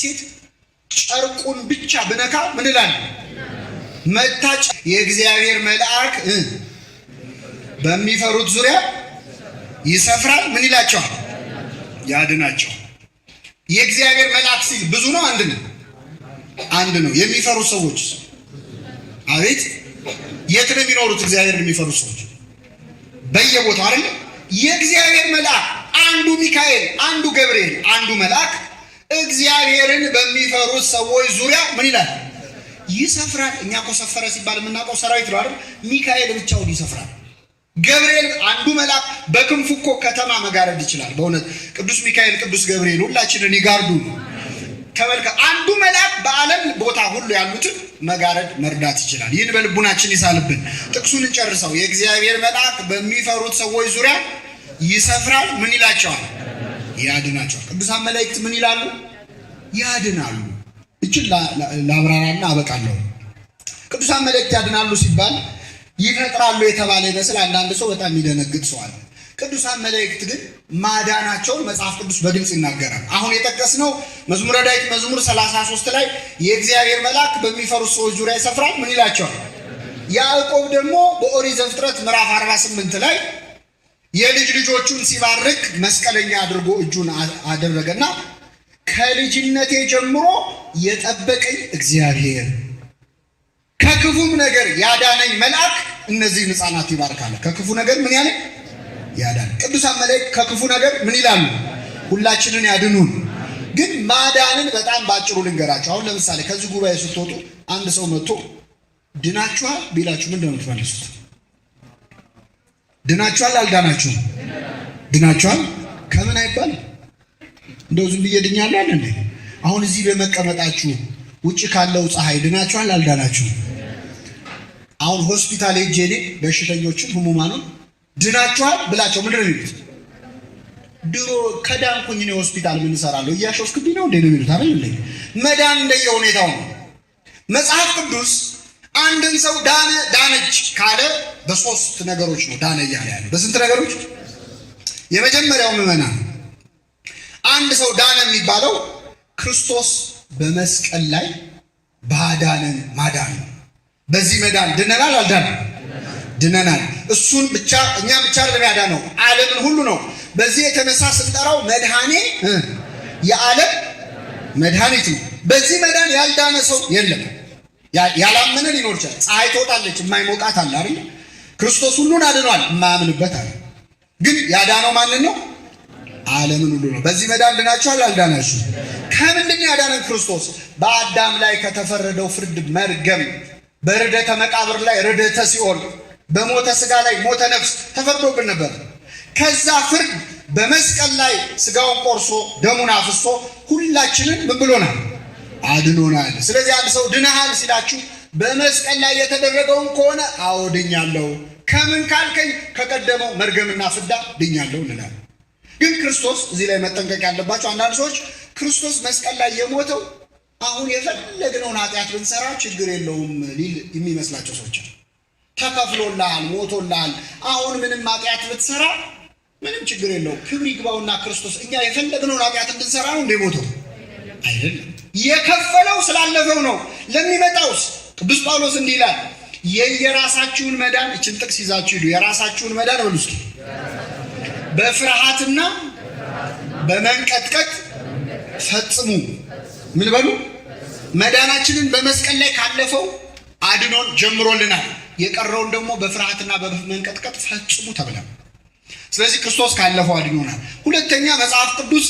ሴት ጨርቁን ብቻ ብነካ ምን ይላል? መታጭ የእግዚአብሔር መልአክ በሚፈሩት ዙሪያ ይሰፍራል። ምን ይላቸዋል? ያድናቸዋል። የእግዚአብሔር መልአክ ሲል ብዙ ነው አንድ ነው? አንድ ነው። የሚፈሩት ሰዎች አቤት የት ነው የሚኖሩት? እግዚአብሔር የሚፈሩት ሰዎች በየቦታው አይደል? የእግዚአብሔር መልአክ አንዱ ሚካኤል፣ አንዱ ገብርኤል፣ አንዱ መልአክ እግዚአብሔርን በሚፈሩት ሰዎች ዙሪያ ምን ይላል? ይሰፍራል። እኛ እኮ ሰፈረ ሲባል የምናውቀው ሰራዊት ነው አይደል? ሚካኤል ብቻውን ይሰፍራል። ገብርኤል አንዱ መልአክ በክንፉ እኮ ከተማ መጋረድ ይችላል። በእውነት ቅዱስ ሚካኤል ቅዱስ ገብርኤል ሁላችንን ይጋርዱ። ተመልከ አንዱ መልአክ በዓለም ቦታ ሁሉ ያሉትን መጋረድ መርዳት ይችላል። ይህን በልቡናችን ይሳልብን። ጥቅሱን እንጨርሰው። የእግዚአብሔር መልአክ በሚፈሩት ሰዎች ዙሪያ ይሰፍራል። ምን ይላቸዋል? ያድናቸዋል። ቅዱሳን መላእክት ምን ይላሉ? ያድናሉ። እችን ላብራራና አበቃለሁ። ቅዱሳን መላእክት ያድናሉ ሲባል ይፈጥራሉ የተባለ ይመስል አንዳንድ ሰው በጣም ይደነግጥ ሰው አለ። ቅዱሳን መላእክት ግን ማዳናቸውን መጽሐፍ ቅዱስ በግልጽ ይናገራል። አሁን የጠቀስነው መዝሙረ ዳዊት መዝሙር 33 ላይ የእግዚአብሔር መልአክ በሚፈሩት ሰዎች ዙሪያ ይሰፍራል። ምን ይላቸዋል? ያዕቆብ ደግሞ በኦሪት ዘፍጥረት ምዕራፍ 48 ላይ የልጅ ልጆቹን ሲባርክ መስቀለኛ አድርጎ እጁን አደረገና ከልጅነቴ ጀምሮ የጠበቀኝ እግዚአብሔር ከክፉም ነገር ያዳነኝ መልአክ እነዚህን ሕፃናት ይባርካል። ከክፉ ነገር ምን ያለ ያዳን። ቅዱሳን መላእክት ከክፉ ነገር ምን ይላሉ? ሁላችንን ያድኑን። ግን ማዳንን በጣም ባጭሩ ልንገራችሁ። አሁን ለምሳሌ ከዚህ ጉባኤ ስትወጡ አንድ ሰው መጥቶ ድናችኋል ቢላችሁ ምንድን ነው የምትመልሱት? ድናችኋል አልዳናችሁም? ድናችኋል ከምን አይባል? እንደው ዝም ብዬ ድኛለሁ አለ እንዴ? አሁን እዚህ በመቀመጣችሁ ውጭ ካለው ፀሐይ ድናችኋል አልዳናችሁም? አሁን ሆስፒታል ሄጄ እኔ በሽተኞችን ህሙማኑን ድናችኋል ብላቸው ምንድን ነው የሚሉት? ድሮ ከዳንኩኝ እኔ ሆስፒታል ምን እሰራለሁ እያሾፍክብኝ ነው እንዴ ነው የሚሉት አይደል እንዴ? መዳን እንደየሁኔታው ነው። መጽሐፍ ቅዱስ አንድን ሰው ዳነች ካለ በሶስት ነገሮች ነው ዳነ እያለ ያለ። በስንት ነገሮች? የመጀመሪያው ምዕመናን አንድ ሰው ዳነ የሚባለው ክርስቶስ በመስቀል ላይ ባዳነን ማዳን ነው። በዚህ መዳን ድነናል አልዳንም? ድነናል። እሱን ብቻ እኛ ብቻ አይደለም ያዳነው ዓለምን ሁሉ ነው። በዚህ የተነሳ ስንጠራው መድኃኔ የዓለም መድኃኒት ነው። በዚህ መዳን ያልዳነ ሰው የለም። ያላመነ ሊኖር ይችላል። ፀሐይ ትወጣለች የማይሞቃት አለ አይደል? ክርስቶስ ሁሉን አድኗል የማያምንበት አለ። ግን ያዳነው ማንን ነው? ዓለምን ሁሉ ነው። በዚህ መዳን ድናችኋል አልዳናችሁ? ከምንድን ያዳነን ክርስቶስ? በአዳም ላይ ከተፈረደው ፍርድ መርገም፣ በርደተ መቃብር ላይ ርደተ ሲኦል፣ በሞተ ስጋ ላይ ሞተ ነፍስ ተፈርዶብን ነበር። ከዛ ፍርድ በመስቀል ላይ ስጋውን ቆርሶ ደሙን አፍሶ ሁላችንን ምን ብሎናል? አድኖናል። ስለዚህ አንድ ሰው ድነሃል ሲላችሁ በመስቀል ላይ የተደረገውን ከሆነ አዎ ድኛለሁ። ከምን ካልከኝ ከቀደመው መርገምና ፍዳ ድኛለሁ እንላለን። ግን ክርስቶስ እዚህ ላይ መጠንቀቅ ያለባቸው አንዳንድ ሰዎች ክርስቶስ መስቀል ላይ የሞተው አሁን የፈለግነውን ኃጢአት ብንሰራ ችግር የለውም ሊል የሚመስላቸው ሰዎች ተከፍሎልሃል፣ ሞቶልሃል፣ አሁን ምንም ኃጢአት ብትሰራ ምንም ችግር የለውም። ክብር ይግባውና ክርስቶስ እኛ የፈለግነውን ኃጢአት እንድንሰራ ነው እንደ ሞተው አይደለም። የከፈለው ስላለፈው ነው። ለሚመጣውስ ቅዱስ ጳውሎስ እንዲህ ይላል፣ የየራሳችሁን መዳን እችን ጥቅስ ይዛችሁ ሂዱ። የራሳችሁን መዳን በሉ እስኪ በፍርሃትና በመንቀጥቀጥ ፈጽሙ። ምን በሉ? መዳናችንን በመስቀል ላይ ካለፈው አድኖን ጀምሮልናል። የቀረውን ደግሞ በፍርሃትና በመንቀጥቀጥ ፈጽሙ ተብሏል። ስለዚህ ክርስቶስ ካለፈው አድኖናል። ሁለተኛ መጽሐፍ ቅዱስ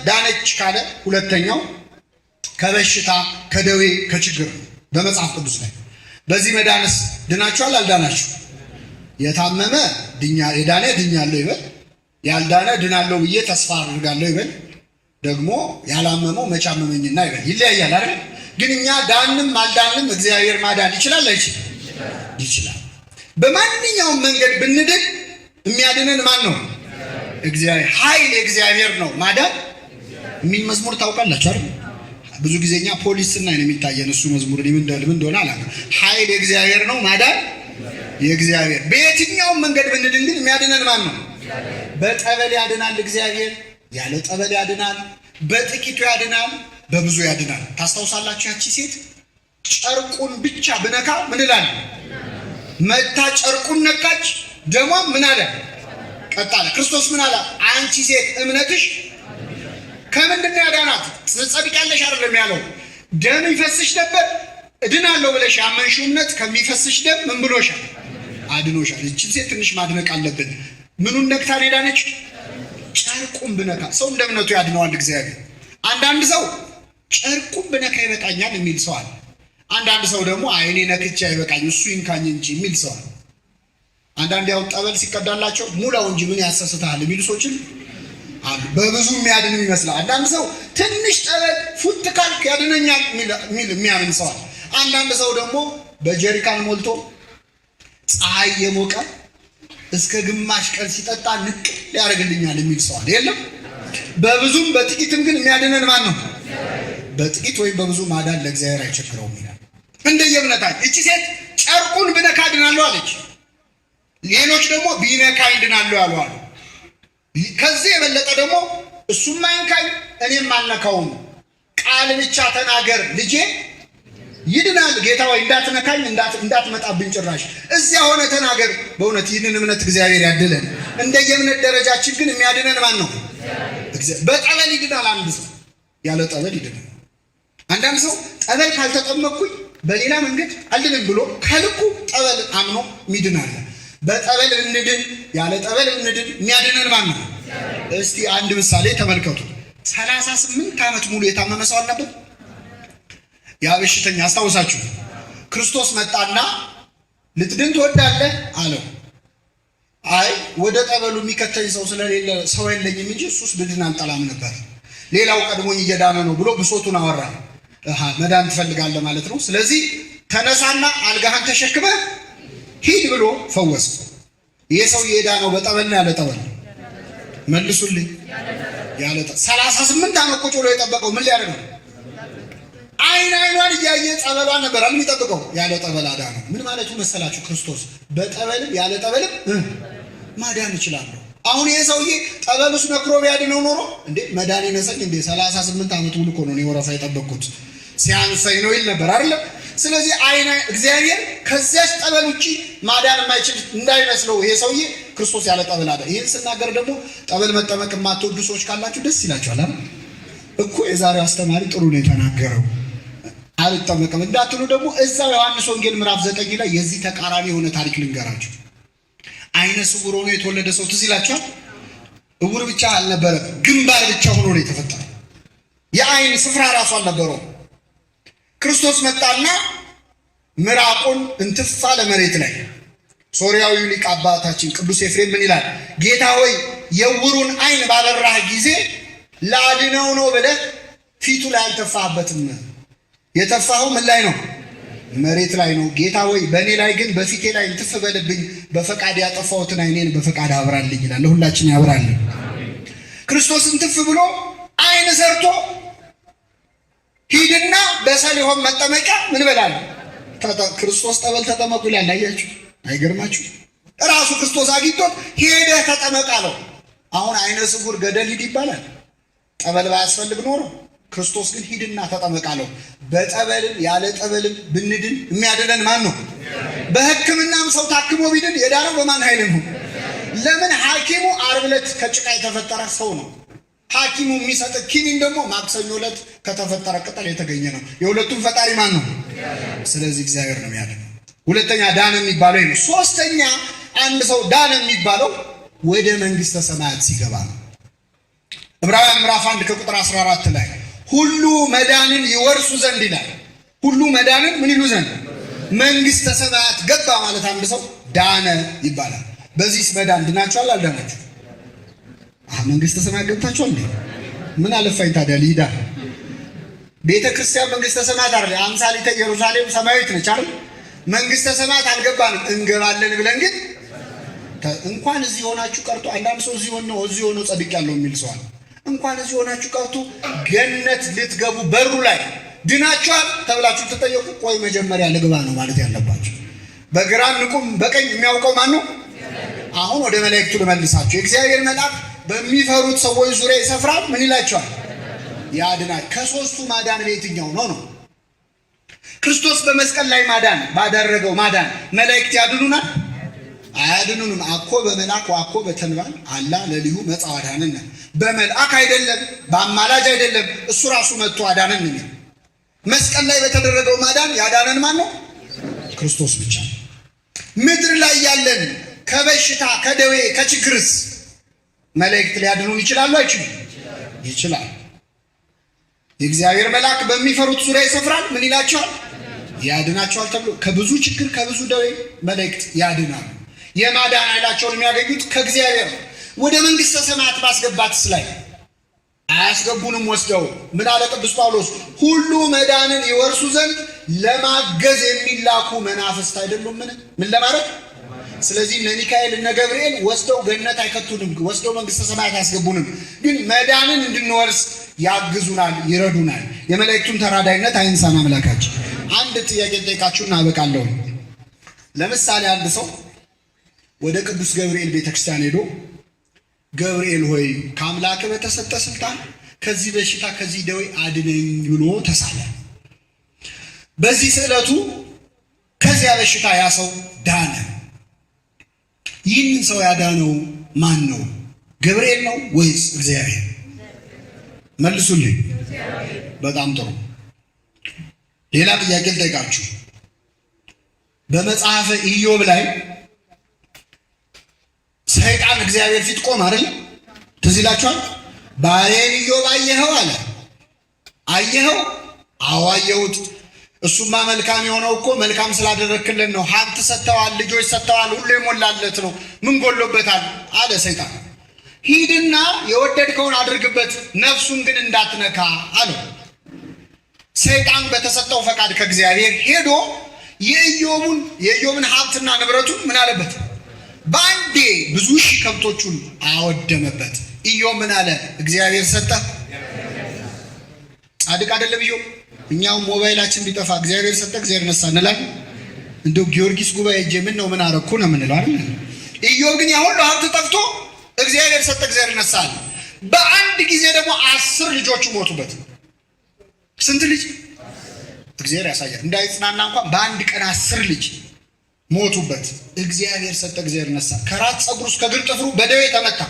ዳነች ካለ ሁለተኛው ከበሽታ ከደዌ ከችግር በመጽሐፍ ቅዱስ ላይ በዚህ መዳንስ ድናችኋል አልዳናችሁ? የታመመ የዳነ ድኛለሁ ይበል፣ ያልዳነ ድናለሁ ብዬ ተስፋ አድርጋለሁ ይበል፣ ደግሞ ያላመመው መቻመመኝና ይበል። ይለያያል አይደል? ግን እኛ ዳንም አልዳንም እግዚአብሔር ማዳን ይችላል አይችልም? ይችላል። በማንኛውም መንገድ ብንድን የሚያድነን ማን ነው? እግዚአብሔር። ኃይል የእግዚአብሔር ነው ማዳን የሚል መዝሙር ታውቃላችሁ አይደል? ብዙ ጊዜኛ ፖሊስ ስናይ ነው የሚታየን እሱ መዝሙር። ምን እንደሆነ አላውቅም። ኃይል የእግዚአብሔር ነው ማዳን የእግዚአብሔር። በየትኛውም መንገድ ብንድን ግን የሚያድነን ማን ነው? በጠበል ያድናል እግዚአብሔር፣ ያለ ጠበል ያድናል፣ በጥቂቱ ያድናል፣ በብዙ ያድናል። ታስታውሳላችሁ? ያቺ ሴት ጨርቁን ብቻ ብነካ ምን እላለሁ? መታ ጨርቁን ነካች፣ ደሟ ምን አለ? ቀጣለ። ክርስቶስ ምን አለ? አንቺ ሴት እምነትሽ ከምንድን ነው ያዳናት? ትጸድቂያለሽ አይደለም ያለው? ደም ይፈስሽ ነበር፣ እድናለሁ ብለሽ ያመንሽው እምነት ከሚፈስሽ ደም ምን ብሎሻል? አድኖሻል። እቺን ሴት ትንሽ ማድነቅ አለብን። ምኑን ነክታ ሄዳነች? ጨርቁን ብነካ። ሰው እንደ እምነቱ ያድነዋል እግዚአብሔር። አንዳንድ ሰው ጨርቁን ብነካ ይበቃኛል የሚል ሰው አለ። አንዳንድ ሰው ደግሞ አይኔ ነክቼ አይበቃኝ እሱ ይንካኝ እንጂ የሚል ሰው አለ። አንዳንድ ያው ጠበል ሲቀዳላቸው ሙላው እንጂ ምን ያሰስታል የሚሉ ሰዎችን አሉ። በብዙ የሚያድንም ይመስላል። አንዳንድ ሰው ትንሽ ጠበል ፉት ካልክ ያድነኛል የሚያምን ሰው አለ። አንዳንድ ሰው ደግሞ በጀሪካን ሞልቶ ፀሐይ የሞቀ እስከ ግማሽ ቀን ሲጠጣ ንቅ ሊያደርግልኛል የሚል ሰው አለ። የለም በብዙም በጥቂትም ግን የሚያድነን ማን ነው? በጥቂት ወይም በብዙ ማዳን ለእግዚአብሔር አይቸግረውም ይላል። እንደየእምነታችን እቺ ሴት ጨርቁን ብነካ ድናለሁ አለች። ሌሎች ደግሞ ቢነካኝ ድናለሁ ያሉ አሉ። ከዚህ የበለጠ ደግሞ እሱም አይንካኝ እኔም አልነካውም፣ ቃል ብቻ ተናገር ልጄ ይድናል፣ ጌታ ሆይ እንዳትነካኝ እንዳትመጣብኝ ጭራሽ እዚያ ሆነ ተናገር። በእውነት ይህንን እምነት እግዚአብሔር ያድለን። እንደየእምነት ደረጃችን ግን የሚያድነን ማን ነው? በጠበል ይድናል አንድ ሰው፣ ያለ ጠበል ይድናል። አንዳንድ ሰው ጠበል ካልተጠመቅኩኝ በሌላ መንገድ አልድንም ብሎ ከልኩ ጠበል አምኖ ሚድናል። በጠበል እንድን ያለ ጠበል እንድን የሚያድነን ማን ነው? እስቲ አንድ ምሳሌ ተመልከቱ። 38 ዓመት ሙሉ የታመመ ሰው አልነበር? ያ በሽተኛ አስታውሳችሁ፣ ክርስቶስ መጣና ልትድን ትወዳለህ አለው። አይ ወደ ጠበሉ የሚከተኝ ሰው ስለሌለ ሰው የለኝም እንጂ እሱስ ብድን አልጠላም ነበር፣ ሌላው ቀድሞኝ እየዳነ ነው ብሎ ብሶቱን አወራ። መዳን ትፈልጋለህ ማለት ነው፣ ስለዚህ ተነሳና አልጋህን ተሸክመህ ሂድ ብሎ ፈወሰ። ይሄ ሰው የዳነው በጠበል ያለ ጠበል? መልሱልኝ። ያለ ጠበል 38 ዓመት ቁጭ ብሎ የጠበቀው ምን ሊያደርግ ነው? አይኗን እያየ ጸበሏን ነበር የሚጠብቀው። ያለ ጠበል አዳነው። ምን ማለቱ መሰላችሁ? ክርስቶስ በጠበልም ያለ ጠበልም ማዳን ይችላል። አሁን ይሄ ሰውዬ ጠበሉስ መክሮ ቢያድነው ኖሮ እንዴ መዳን ይነሰኝ እንዴ 38 ዓመት ሙሉ እኮ ነው ወረፋ የጠበቅኩት ሲያንሰኝ ነው ይል ነበር አይደለም? ስለዚህ እግዚአብሔር ከዚያች ጠበል ውጪ ማዳን የማይችል እንዳይመስለው ይሄ ሰውዬ ክርስቶስ ያለ ጠበል አዳነ። ይህን ስናገር ደግሞ ጠበል መጠመቅ የማትወዱ ሰዎች ካላችሁ ደስ ይላችኋል አይደል? እኮ የዛሬው አስተማሪ ጥሩ ነው የተናገረው አልጠመቅም እንዳትሉ ደግሞ እዛው ዮሐንስ ወንጌል ምዕራፍ 9 ላይ የዚህ ተቃራኒ የሆነ ታሪክ ልንገራችሁ። አይነ ስውር ሆኖ የተወለደ ሰው ትዝ ይላችኋል? እውር ብቻ አልነበረም፣ ግንባር ብቻ ሆኖ ነው የተፈጠረው። የአይን ስፍራ ራሱ አልነበረው። ክርስቶስ መጣና ምራቁን እንትፍ አለ መሬት ላይ። ሶርያዊው ሊቅ አባታችን ቅዱስ ኤፍሬም ምን ይላል? ጌታ ሆይ የዕውሩን አይን ባበራህ ጊዜ ላድነው ነው ብለህ ፊቱ ላይ አልተፋህበትም። የተፋኸው ምን ላይ ነው? መሬት ላይ ነው። ጌታ ሆይ በእኔ ላይ ግን በፊቴ ላይ እንትፍ በልብኝ፣ በፈቃድ ያጠፋሁትን አይኔን በፈቃድ አብራልኝ ይላል። ለሁላችን ያብራልን። ክርስቶስ እንትፍ ብሎ አይን ሰርቶ ሂድና በሰሊሆም መጠመቂያ ምን በላል? ክርስቶስ ጠበል ተጠመቁ ይላል። አያችሁ? አይገርማችሁ? ራሱ ክርስቶስ አግኝቶት ሄደህ ተጠመቅ አለው። አሁን አይነ ስውር ገደል ሂድ ይባላል? ጠበል ባያስፈልግ ኖሮ ክርስቶስ ግን ሂድና ተጠመቅ አለው። በጠበልም ያለ ጠበልም ብንድን የሚያድነን ማን ነው? በሕክምናም ሰው ታክሞ ቢድን የዳነው በማን ኃይል ነው? ለምን? ሐኪሙ ዓርብ ዕለት ከጭቃ የተፈጠረ ሰው ነው። ሐኪሙ የሚሰጥ ኪኒን ደግሞ ማክሰኞ ዕለት ከተፈጠረ ቅጠል የተገኘ ነው። የሁለቱም ፈጣሪ ማን ነው? ስለዚህ እግዚአብሔር ነው ያለው። ሁለተኛ ዳነ የሚባለው ነው። ሶስተኛ አንድ ሰው ዳነ የሚባለው ወደ መንግስተ ሰማያት ሲገባ ነው። ዕብራውያን ምዕራፍ 1 ከቁጥር 14 ላይ ሁሉ መዳንን ይወርሱ ዘንድ ይላል። ሁሉ መዳንን ምን ይሉ ዘንድ? መንግስተ ሰማያት ገባ ማለት አንድ ሰው ዳነ ይባላል። በዚህስ መዳን ድናችኋል አልዳናችሁ? መንግስተ ሰማያት ገብታችኋል እንዴ? ምን አለፋኝ ታዲያ ልሂዳ። ቤተ ክርስቲያን መንግስተ ሰማያት አይደል? አምሳሊተ ኢየሩሳሌም ሰማያዊት ነች አይደል? መንግስተ ሰማያት አልገባንም። እንገባለን ብለን ግን እንኳን እዚህ ሆናችሁ ቀርቶ አንዳንድ ሰው እዚህ ሆኖ ጸድቅ ያለው የሚል ሰው አለ። እንኳን እዚህ ሆናችሁ ቀርቶ ገነት ልትገቡ በሩ ላይ ድናችኋል ተብላችሁ ተጠየቁ። ቆይ መጀመሪያ ልግባ ነው ማለት ያለባችሁ። በግራ ንቁም በቀኝ የሚያውቀው ማን ነው? አሁን ወደ መላእክቱ ልመልሳችሁ። የእግዚአብሔር መልአክ በሚፈሩት ሰዎች ዙሪያ ይሰፍራል። ምን ይላቸዋል? ያድናል። ከሶስቱ ማዳን በየትኛው ነው? ክርስቶስ በመስቀል ላይ ማዳን ባደረገው ማዳን መላእክት ያድኑናል? አያድኑንም። አኮ በመልአክ ወአኮ በተንባል አላ ለልዩ መጽአ አዳነን። በመልአክ አይደለም፣ በአማላጅ አይደለም፣ እሱ ራሱ መጥቶ አዳነን። መስቀል ላይ በተደረገው ማዳን ያዳነን ማን ነው? ክርስቶስ ብቻ። ምድር ላይ ያለን ከበሽታ ከደዌ ከችግርስ መላእክት ሊያድኑን ይችላሉ አይችሉም? ይችላል። የእግዚአብሔር መልአክ በሚፈሩት ዙሪያ ይሰፍራል። ምን ይላቸዋል? ያድናቸዋል ተብሎ ከብዙ ችግር ከብዙ ደዌ መላእክት ያድናሉ። የማዳን ኃይላቸውን የሚያገኙት ከእግዚአብሔር ወደ መንግሥተ ሰማያት ማስገባትስ ላይ አያስገቡንም። ወስደው ምን አለ ቅዱስ ጳውሎስ? ሁሉ መዳንን ይወርሱ ዘንድ ለማገዝ የሚላኩ መናፍስት አይደሉም? ምን ለማድረግ? ስለዚህ እነ ሚካኤል እነ ገብርኤል ወስደው ገነት አይከቱንም፣ ወስደው መንግሥተ ሰማያት አያስገቡንም። ግን መዳንን እንድንወርስ ያግዙናል፣ ይረዱናል። የመላእክቱን ተራዳይነት አይንሳን አምላካችን። አንድ ጥያቄ ጠይቃችሁና አበቃለሁ። ለምሳሌ አንድ ሰው ወደ ቅዱስ ገብርኤል ቤተክርስቲያን ሄዶ ገብርኤል ሆይ ከአምላክ በተሰጠ ስልጣን ከዚህ በሽታ ከዚህ ደዌ አድነኝ ብሎ ተሳለ። በዚህ ስዕለቱ ከዚያ በሽታ ያ ሰው ዳነ። ይህንን ሰው ያዳነው ማን ነው? ገብርኤል ነው ወይስ እግዚአብሔር? መልሱልኝ። በጣም ጥሩ። ሌላ ጥያቄ ልጠይቃችሁ። በመጽሐፈ ኢዮብ ላይ ሰይጣን እግዚአብሔር ፊት ቆም አይደል? ትዝ ይላችኋል። ባሪያዬን ኢዮብ አየኸው አለ። አየኸው? አዎ አየሁት። እሱማ መልካም የሆነው እኮ መልካም ስላደረክልን ነው። ሀብት ሰጥተዋል፣ ልጆች ሰጥተዋል፣ ሁሉ የሞላለት ነው። ምን ጎሎበታል አለ ሰይጣን። ሂድና የወደድከውን አድርግበት፣ ነፍሱን ግን እንዳትነካ አለው። ሰይጣን በተሰጠው ፈቃድ ከእግዚአብሔር ሄዶ የኢዮብን ሀብትና ንብረቱን ምን አለበት? በአንዴ ብዙ ሺህ ከብቶቹን አወደመበት። ኢዮብ ምን አለ? እግዚአብሔር ሰጠ። ጻድቅ አይደለም ኢዮብ? እኛው ሞባይላችን ቢጠፋ እግዚአብሔር ሰጠ እግዚአብሔር ነሳ እንላለን። እንደው ጊዮርጊስ ጉባኤ ሄጄ ምን ነው ምን አረኩ ነው የምንለው አይደል? ኢዮብ ግን ያ ሁሉ ሀብት ጠፍቶ እግዚአብሔር ሰጠ እግዚአብሔር ነሳ አለ። በአንድ ጊዜ ደግሞ 10 ልጆቹ ሞቱበት። ስንት ልጅ? እግዚአብሔር ያሳያል። እንዳይጽናና እንኳን በአንድ ቀን 10 ልጅ ሞቱበት። እግዚአብሔር ሰጠ እግዚአብሔር ነሳ። ከራስ ፀጉሩ እስከ እግር ጥፍሩ በደዌ ተመታ።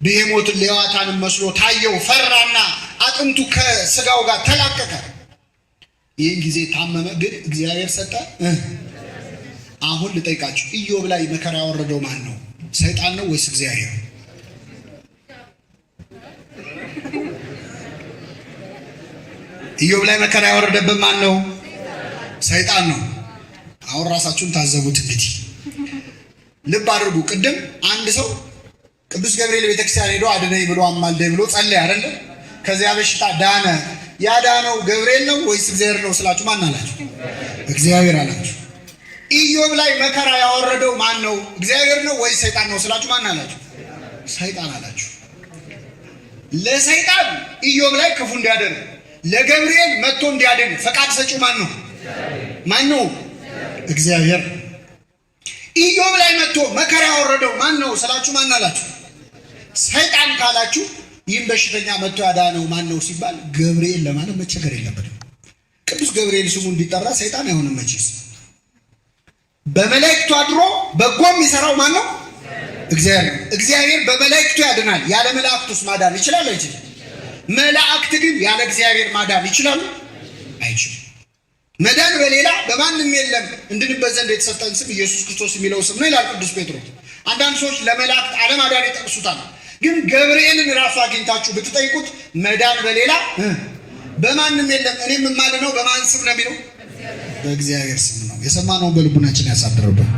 ብሄሞትን ሌዋታንን መስሎ ታየው፣ ፈራና አጥንቱ ከስጋው ጋር ተላቀቀ። ይህን ጊዜ ታመመ። ግን እግዚአብሔር ሰጠ። አሁን ልጠይቃችሁ፣ ኢዮብ ላይ መከራ ያወረደው ማን ነው? ሰይጣን ነው ወይስ እግዚአብሔር? ኢዮብ ላይ መከራ ያወረደበት ማን ነው? ሰይጣን ነው። አሁን ራሳችሁን ታዘቡት። እንግዲህ ልብ አድርጉ። ቅድም አንድ ሰው ቅዱስ ገብርኤል ቤተክርስቲያን ሄዶ አድነኝ ብሎ አማልደኝ ብሎ ጸለየ አይደለ? ከዚያ በሽታ ዳነ። ያዳነው ገብርኤል ነው ወይስ እግዚአብሔር ነው ስላችሁ ማን አላችሁ? እግዚአብሔር አላችሁ። ኢዮብ ላይ መከራ ያወረደው ማን ነው? እግዚአብሔር ነው ወይስ ሰይጣን ነው ስላችሁ ማን አላችሁ? ሰይጣን አላችሁ። ለሰይጣን ኢዮብ ላይ ክፉ እንዲያደርግ ለገብርኤል መጥቶ እንዲያድን ፈቃድ ሰጪው ማን ነው? ማን ነው? እግዚአብሔር። ኢዮብ ላይ መጥቶ መከራ ያወረደው ማን ነው ስላችሁ ማን አላችሁ? ሰይጣን ካላችሁ ይህን በሽተኛ መጥቶ ያዳነው ማን ነው ሲባል ገብርኤል ለማለት መቸገር የለበትም። ቅዱስ ገብርኤል ስሙ እንዲጠራ ሰይጣን አይሆንም መቼስ። በመላእክቱ አድሮ በጎ የሚሰራው ማን ነው? እግዚአብሔር ነው። እግዚአብሔር በመላእክቱ ያድናል። ያለ መላእክቱስ ማዳን ይችላል አይችልም? መላእክት ግን ያለ እግዚአብሔር ማዳን ይችላሉ? አይችልም። መዳን በሌላ በማንም የለም እንድንበት ዘንድ የተሰጠን ስም ኢየሱስ ክርስቶስ የሚለው ስም ነው ይላል ቅዱስ ጴጥሮስ። አንዳንድ ሰዎች ለመላእክት አለማዳን ይጠቅሱታል። ግን ገብርኤልን ራሱ አግኝታችሁ ብትጠይቁት መዳን በሌላ በማንም የለም፣ እኔም የማልነው በማን ስም ነው የሚለው? በእግዚአብሔር ስም ነው። የሰማነውን በልቡናችን ያሳድርብን።